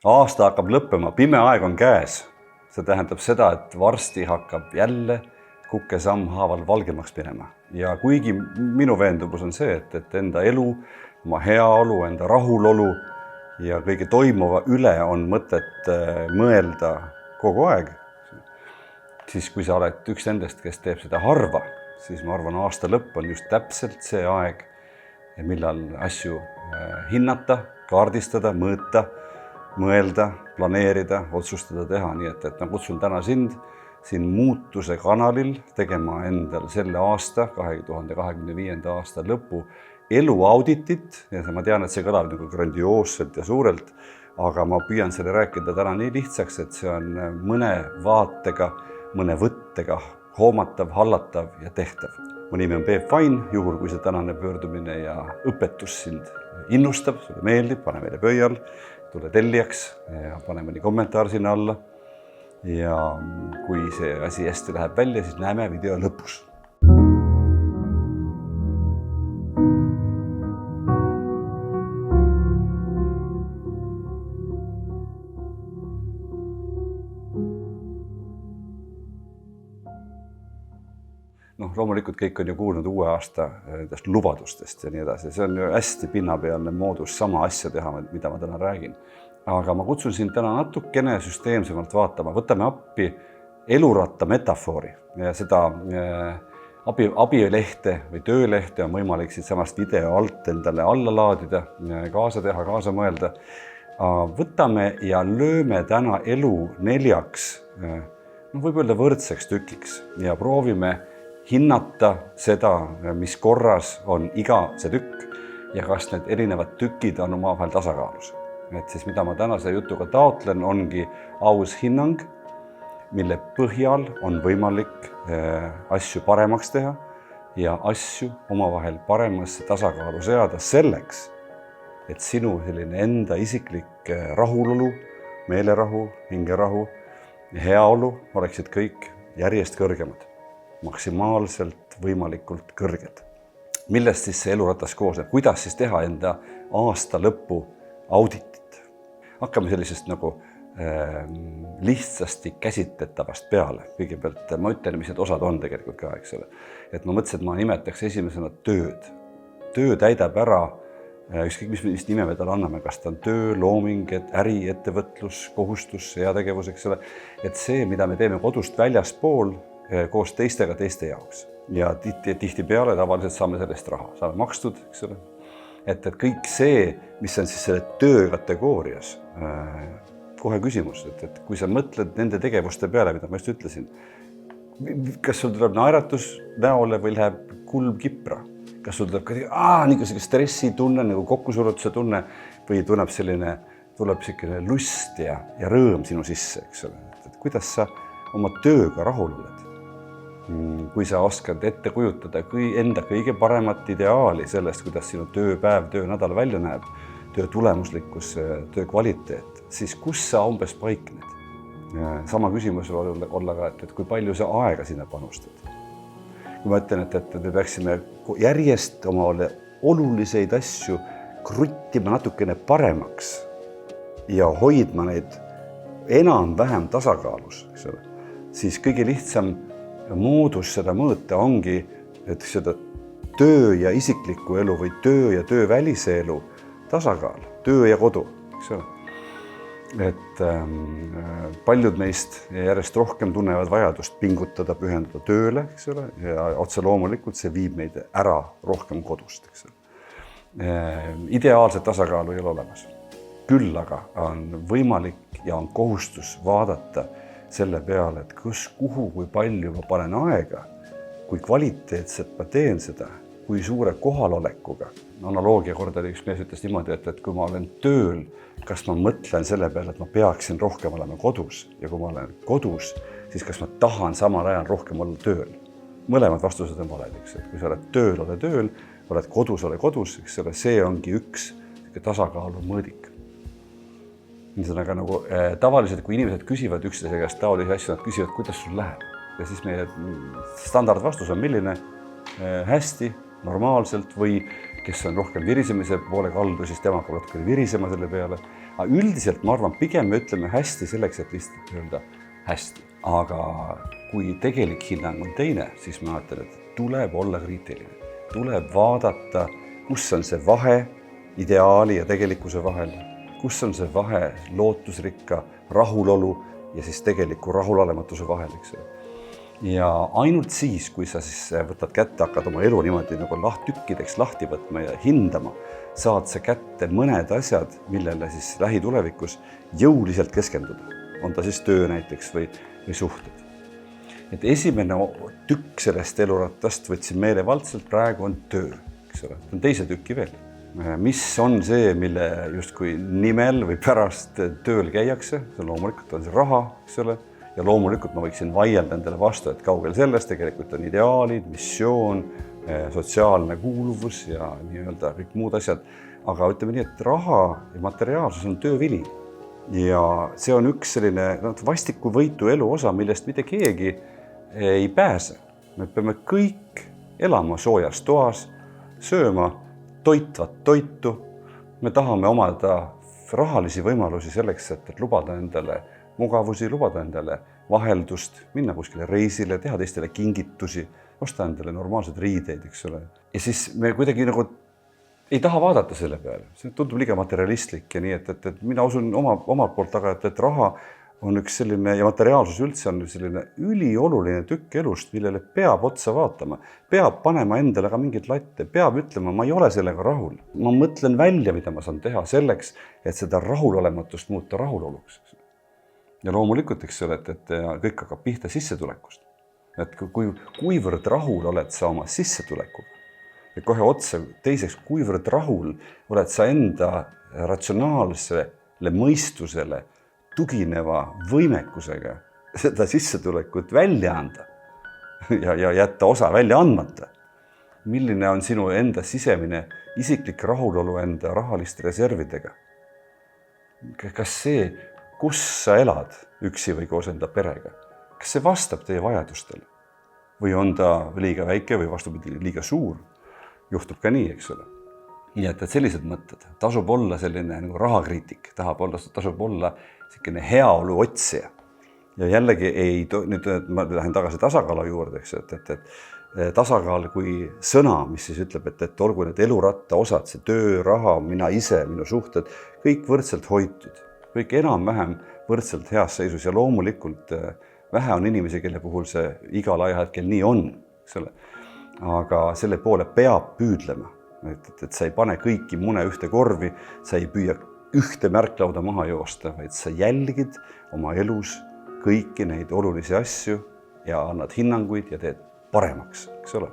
Aasta hakkab lõppema, pime aeg on käes. See tähendab seda, et varsti hakkab jälle kukke sammhaaval valgemaks minema. Ja kuigi minu veendumus on see, et enda elu, oma heaolu, enda rahulolu ja kõige toimuva üle on mõtet mõelda kogu aeg, siis kui sa oled üks nendest, kes teeb seda harva, siis ma arvan, aasta lõpp on just täpselt see aeg, millal asju hinnata, kaardistada, mõõta, mõelda, planeerida, otsustada teha. Nii et ma kutsun täna sind siin muutuse kanalil tegema endal selle aasta, 2025. aasta lõpu eluauditit. Ja ma tean, et see kõlab nagu grandioosselt ja suurelt, aga ma püüan selle rääkida täna nii lihtsaks, et see on mõne vaatega, mõne võttega hoomatav, hallatav ja tehtav. Mu nimi on Peep Vain, juhul kui see tänane pöördumine ja õpetus sind innustab, sulle meeldib, pane meile pöial, tule tellijaks ja pane mõni kommentaar sinna alla. Ja kui see asi hästi läheb välja, siis näeme video lõpus. Loomulikult kõik on ju kuulnud uue aasta lubadustest ja nii edasi. See on ju hästi pinnapealne moodus sama asja teha, mida ma täna räägin. Aga ma kutsun sind täna natukene süsteemsemalt vaatama. Võtame appi eluratta metafoori ja seda abilehte või töölehte on võimalik siit samast video alt endale alla laadida, kaasa teha, kaasa mõelda. Võtame ja lööme täna elu 4, võib öelda võrdseks tükiks ja proovime hinnata seda, mis korras on iga see tükk ja kas need erinevad tükid on omavahel tasakaalus. Et siis mida ma tänase jutuga taotlen, ongi aus hinnang, mille põhjal on võimalik asju paremaks teha ja asju omavahel paremasse tasakaalu seada selleks, et sinu selline enda isiklik rahulolu, meelerahu, hingerahu ja heaolu oleksid kõik järjest kõrgemad. Maksimaalselt võimalikult kõrged. Millest siis see eluratas koosneb? Kuidas siis teha enda aasta lõpu auditit? Hakkame sellisest nagu lihtsasti käsitletavast peale. Kõigepealt ma ütlen, mis need osad on tegelikult ka, eks ole. Et ma mõtlesin, et ma nimetaks esimesena tööd. Töö täidab ära, ükskõik mis nime me talle anname, kas ta on töö, looming, äri, ettevõtlus, kohustus, heategevus, eks ole. Et see, mida me teeme kodust väljaspool, koos teistega teiste jaoks. Ja tihti peale tavaliselt saame sellest raha. Saame makstud, eks ole. Et kõik see, mis on siis selle töö kategoorias, kohe küsimus, et kui sa mõtled nende tegevuste peale, mida ma just ütlesin, kas sul tuleb naeratus näole või läheb kulm kipra? Kas sul tuleb niisugune stressitunne, nagu kokkusurutuse tunne või tuleb selline lust ja rõõm sinu sisse, eks ole. Et kuidas sa oma tööga rahul oled? Kui sa oskad ette kujutada enda kõige paremat ideaali sellest, kuidas sinu tööpäev, töönädal välja näeb, töö tulemuslikkus, töö kvaliteet, siis kus sa umbes paikned? Sama küsimus võib olla ka, et kui palju sa aega sinna panustad. Kui ma ütlen, et me peaksime järjest omale oluliseid asju kruttima natukene paremaks ja hoidma neid enam-vähem tasakaalus, eks ole, siis kõige lihtsam moodus seda mõõta ongi, et seda töö ja isikliku elu või töö ja töövälise elu tasakaal, töö ja kodu, eks ole. Et paljud meist järjest rohkem tunnevad vajadust pingutada, pühendada tööle, eks ole, ja otse loomulikult see viib meid ära rohkem kodust, eks ole. Ideaalset tasakaalu ei ole olemas. Küll aga on võimalik ja on kohustus vaadata selle peale, et kuhu, kui palju ma panen aega, kui kvaliteetselt ma teen seda, kui suure kohalolekuga. Analoogia kord oli üks mees ütles niimoodi, et kui ma olen tööl, kas ma mõtlen selle peale, et ma peaksin rohkem olema kodus ja kui ma olen kodus, siis kas ma tahan samal ajal rohkem olla tööl. Mõlemad vastused on valed, eks. Kui sa oled tööl, oled kodus, eks ole, see ongi üks tasakaalu mõõdik. Niisõnaga nagu tavaliselt, kui inimesed küsivad üksteise käest taolisi asju, nad küsivad, kuidas sul läheb. Ja siis meie standardvastus on milline? Hästi, normaalselt või kes on rohkem virisemise poole kaldu, siis tema hakkab natuke virisema selle peale. Aga üldiselt ma arvan, pigem me ütleme hästi selleks, et lihtsalt öelda hästi. Aga kui tegelik hinnang on teine, siis ma ütlen, et tuleb olla kriitiline. Tuleb vaadata, kus on see vahe ideaali ja tegelikkuse vahel, kus on see vahe lootusrikka rahulolu ja siis tegeliku rahulolematuse vahel, eks ole. Ja ainult siis, kui sa siis võtad kätte, hakkad oma elu niimoodi nagu tükkideks lahti võtma ja hindama, saad sa kätte mõned asjad, millele siis lähitulevikus jõuliselt keskenduda. On ta siis töö näiteks või suhted. Et esimene tükk sellest elurattast võtsin meelevaldselt, praegu on töö, eks ole. On teise tükki veel. Mis on see, mille justkui nimel või pärast tööl käiakse, see loomulikult on see raha, eks ole. Ja loomulikult ma võiksin vaielda endale vastu, et kaugel sellest tegelikult on ideaalid, missioon, sotsiaalne kuuluvus ja nii-öelda kõik muud asjad. Aga ütleme nii, et raha ja materiaalsus on töövili. Ja see on üks selline vastiku võitu elu osa, millest mitte keegi ei pääse. Me peame kõik elama soojas toas, sööma toitvat toitu. Me tahame omada rahalisi võimalusi selleks, et lubada endale mugavusi, lubada endale vaheldust, minna kuskile reisile, teha teistele kingitusi, osta endale normaalsed riideid, eks ole. Ja siis me kuidagi nagu ei taha vaadata selle peale. See tundub liiga materialistlik ja nii, et mina usun omalt poolt taga, et raha on üks selline ja materiaalsus üldse on selline ülioluline tükk elust, millele peab otsa vaatama. Peab panema endale ka mingid latte, peab ütlema, ma ei ole sellega rahul. Ma mõtlen välja, mida ma saan teha selleks, et seda rahulolematust muuta rahuloluks. Ja loomulikult, eks ole, et kõik hakkab pihta sissetulekust. Et kuivõrd rahul oled sa oma sissetulekuga ja kohe otsa teiseks, kuivõrd rahul oled sa enda ratsionaalsele mõistusele tugineva võimekusega seda sissetulekut välja anda ja jätta osa välja andmata. Milline on sinu enda sisemine isiklik rahulolu enda rahaliste reservidega? Kas see, kus sa elad üksi või koos enda perega, kas see vastab teie vajadustele? Või on ta liiga väike või vastupidi liiga suur? Juhtub ka nii, eks ole. Nii et sellised mõtted. Tasub olla selline nagu rahakriitik, tasub olla selline heaolu otsija. Ja jällegi nüüd ma lähen tagasi tasakaalu juurde, eks, et tasakaal kui sõna, mis siis ütleb, et olgu need eluratta osad, see töö, raha, mina ise, minu suhted, kõik võrdselt hoitud, kõik enam-vähem võrdselt heas seisus ja loomulikult vähe on inimesi, kelle puhul see igal ajahetkel nii on, eks ole. Aga selle poole peab püüdlema, et sa ei pane kõiki mune ühte korvi, sa ei püüa ühte märklauda maha joosta, vaid sa jälgid oma elus kõiki neid olulisi asju ja annad hinnanguid ja teed paremaks, eks ole.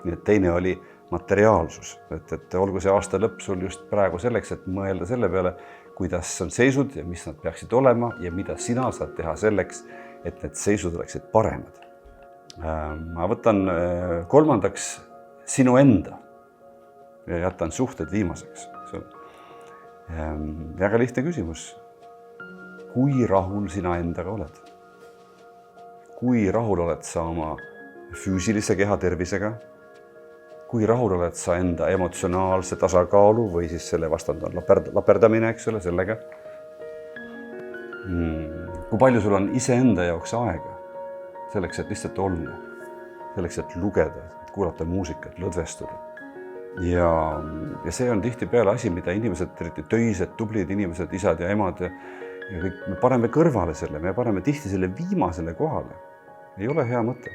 Nii et teine oli materiaalsus, et olgu see aasta lõpp sul just praegu selleks, et mõelda selle peale, kuidas on seisud ja mis nad peaksid olema ja mida sina saad teha selleks, et need seisud oleksid paremad. Ma võtan kolmandaks sinu enda ja jätan suhted viimaseks. Väga lihtne küsimus. Kui rahul sina endaga oled? Kui rahul oled sa oma füüsilise keha tervisega? Kui rahul oled sa enda emotsionaalse tasakaalu või siis selle vastand on laperdamine, eks ole, sellega? Kui palju sul on iseenda jaoks aega? Selleks, et lihtsalt olla, selleks, et lugeda, et kuulata muusikat, lõdvestuda. Ja see on tihti peale asi, mida inimesed, töised, tublid inimesed, isad ja emad ja kõik, me paneme kõrvale selle, me paneme tihti selle viimasele kohale. Ei ole hea mõte.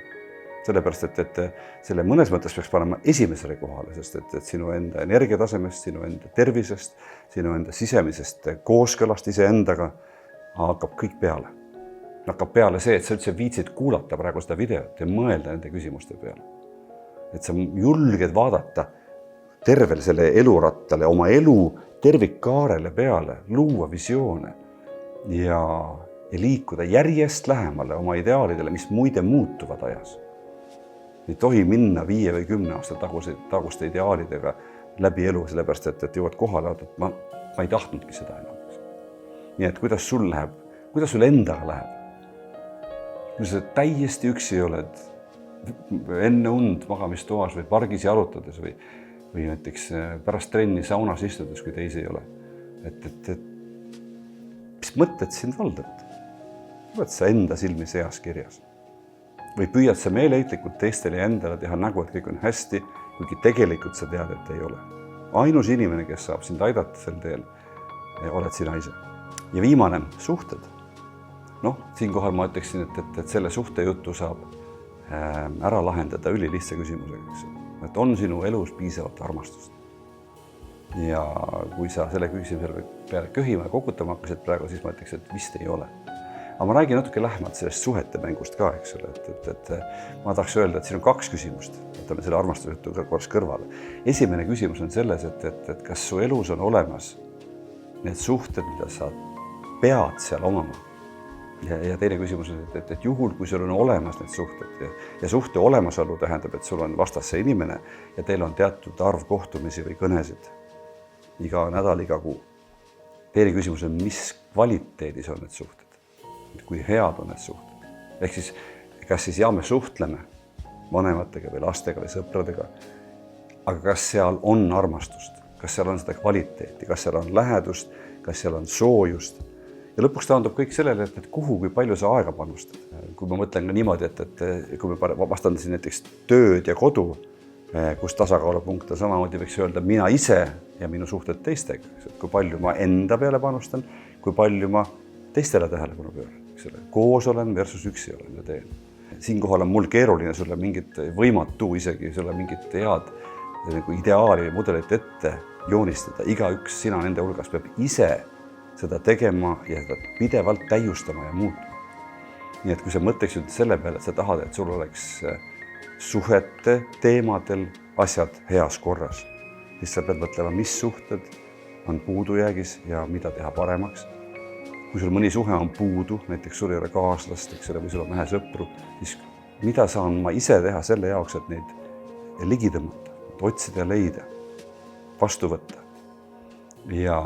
Sellepärast, et selle mõnes mõttes peaks panema esimesele kohale, sest et sinu enda energiatasemest, sinu enda tervisest, sinu enda sisemisest kooskõlast iseendaga hakkab kõik peale. Hakkab peale see, et sa üldse viitsid kuulata praegu seda videot ja mõelda nende küsimuste peale. Et sa julged vaadata tervele selle elurattale, oma elu tervikkaarele peale, luua visioone ja liikuda järjest lähemale oma ideaalidele, mis muide muutuvad ajas. Ei tohi minna 5 või 10 aasta taguste ideaalidega läbi elu, sellepärast, et jõuad kohale, et ma ei tahtnudki seda enam. Nii et kuidas sul läheb, kuidas sul endaga läheb? Kui sa täiesti üksi oled enne und magamistoas või pargis jalutades või või näiteks pärast trenni saunas istudes, kui teisi ei ole. Et mis mõtted sind valdavad? Oled sa enda silmis heas kirjas? Või püüad sa meeleheitlikult teistele ja endale teha nägu, et kõik on hästi, kuigi tegelikult sa tead, et ei ole. Ainus inimene, kes saab sind aidata sel teel, oled sina ise. Ja viimane, suhted. Siinkohal ma ütleksin, et selle suhtejutu saab ära lahendada ülilihtsa küsimusega. Et on sinu elus piisavalt armastust. Ja kui sa selle küsimusele peale köhima ja kokutama hakkasid praegu, siis ma ütleks, et vist ei ole. Aga ma räägin natuke lähemalt sellest suhete mängust ka, eks ole, et ma tahaks öelda, et siin on 2 küsimust, võtame selle armastusjutu korras kõrvale. Esimene küsimus on selles, et kas su elus on olemas need suhted, mida sa pead seal omama. Ja teine küsimus on, et juhul, kui sul on olemas need suhted ja suhte olemasolu tähendab, et sul on vastas see inimene ja teil on teatud arv kohtumisi või kõnesid iga nädal, iga kuu. Teine küsimus on, mis kvaliteedis on need suhted? Kui head on need suhted. Ehk siis, kas siis me suhtleme vanematega või lastega või sõpradega, aga kas seal on armastust, kas seal on seda kvaliteeti, kas seal on lähedust, kas seal on soojust. Ja lõpuks taandub kõik sellele, et kuhu, kui palju sa aega panustad. Kui ma mõtlen ka niimoodi, et kui me vastandasin näiteks tööd ja kodu, kus tasakaalupunkt on samamoodi võiks öelda mina ise ja minu suhted teistega. Kui palju ma enda peale panustan, kui palju ma teistele tähelepanu pööran. Koos olen versus üksi olen ja teen. Siinkohal on mul keeruline sulle mingit võimatu isegi sulle mingit head ideaali või mudelit ette joonistada. Igaüks sina nende hulgas peab ise seda tegema ja seda pidevalt täiustama ja muutma. Nii et kui sa mõtleksid selle peale, et sa tahad, et sul oleks suhete teemadel asjad heas korras, siis sa pead mõtlema, mis suhted on puudujäägis ja mida teha paremaks. Kui sul mõni suhe on puudu, näiteks sul ei ole kaaslast, või sul on vähe sõpru, siis mida saan ma ise teha selle jaoks, et neid ligi tõmmata, otsida ja leida, vastu võtta. Ja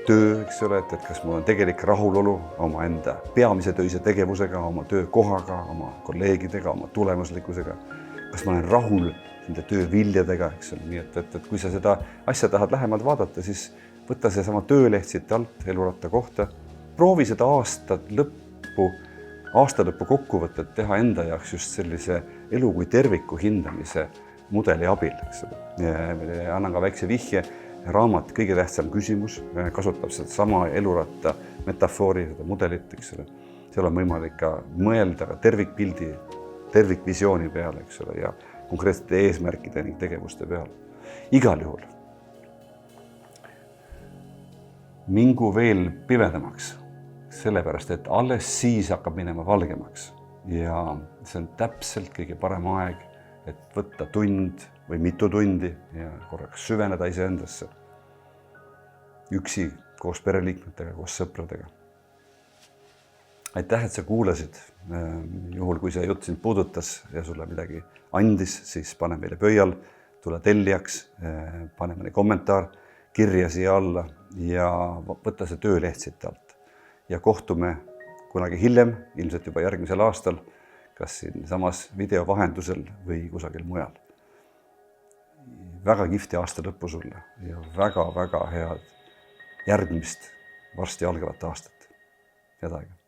töö, eks ole, et kas mul on tegelik rahulolu oma enda peamise töise tegevusega, oma töökohaga, oma kolleegidega, oma tulemuslikkusega. Kas ma olen rahul nende töö viljadega, eks ole. Nii et kui sa seda asja tahad lähemalt vaadata, siis võtta see sama tööleht siit alt eluratta kohta. Proovi seda aasta lõppu kokkuvõtet teha enda jaoks just sellise elu kui terviku hindamise mudeli abil. Annan ka väikse vihje, raamat Kõige tähtsam küsimus kasutab seda sama eluratta metafoori, seda mudelit. Seal on võimalik ka mõelda ka tervikpildi, tervikvisiooni peale ja konkreetsete eesmärkide ning tegevuste peale. Igal juhul mingu veel pimedamaks. Sellepärast, et alles siis hakkab minema valgemaks ja see on täpselt kõige parem aeg, et võtta tund või mitu tundi ja korraks süveneda iseendasse. Üksi koos pereliikmetega, koos sõpradega. Aitäh, et sa kuulasid. Juhul, kui see jutt sind puudutas ja sulle midagi andis, siis pane meile pöial, tule tellijaks, pane meile kommentaar, kirja siia alla ja võtta see tööleht siit alt. Ja kohtume kunagi hiljem, ilmselt juba järgmisel aastal, kas siin samas video vahendusel või kusagil mujal. Väga kihvti aasta lõppu sulle ja väga head järgmist varsti algavat aastat. Head aega.